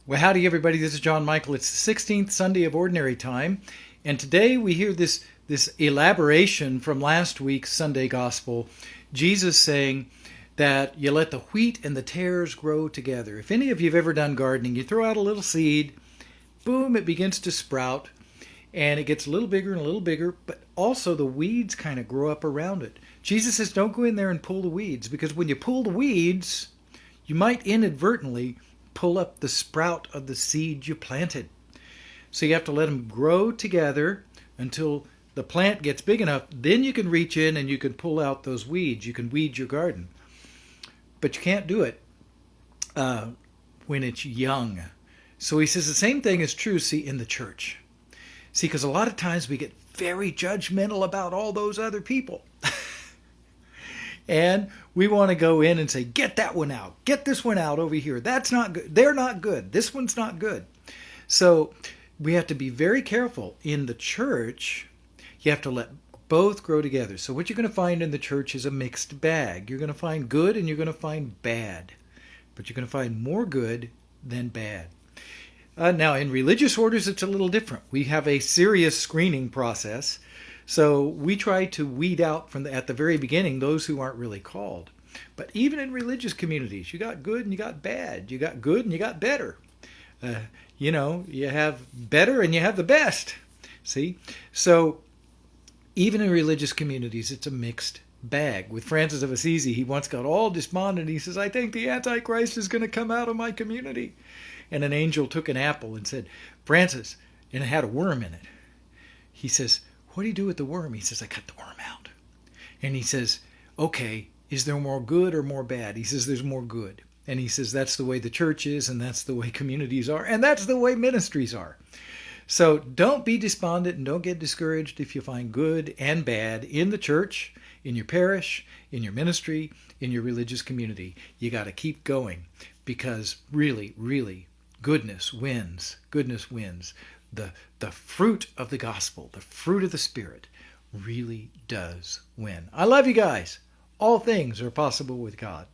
Well, howdy, everybody. This is John Michael. It's the 16th Sunday of Ordinary Time, and today we hear this elaboration from last week's Sunday Gospel. Jesus saying that you let the wheat and the tares grow together. If any of you have ever done gardening, you throw out a little seed, boom, it begins to sprout, and it gets a little bigger and a little bigger, but also the weeds kind of grow up around it. Jesus says don't go in there and pull the weeds, because when you pull the weeds, you might inadvertently pull up the sprout of the seed you planted. So you have to let them grow together until the plant gets big enough. Then you can reach in and you can pull out those weeds. You can weed your garden. But you can't do it when it's young. So he says the same thing is true, in the church. Because a lot of times we get very judgmental about all those other people. And we want to go in and say, get that one out. Get this one out over here. That's not good. They're not good. This one's not good. So we have to be very careful. In the church, you have to let both grow together. So what you're going to find in the church is a mixed bag. You're going to find good and you're going to find bad. But you're going to find more good than bad. Now, in religious orders, it's a little different. We have a serious screening process. So we try to weed out at the very beginning those who aren't really called. But even in religious communities, you got good and you got bad. You got good and you got better. You have better and you have the best. See? So even in religious communities, it's a mixed bag. With Francis of Assisi, he once got all despondent. He says, I think the Antichrist is going to come out of my community. And an angel took an apple and said, Francis, and it had a worm in it. He says, what do you do with the worm? He says, I cut the worm out. And he says, okay, is there more good or more bad? He says, there's more good. And he says, that's the way the church is, and that's the way communities are, and that's the way ministries are. So don't be despondent and don't get discouraged if you find good and bad in the church, in your parish, in your ministry, in your religious community. You got to keep going because really, really, goodness wins. Goodness wins. The fruit of the gospel, the fruit of the Spirit, really does win. I love you guys. All things are possible with God.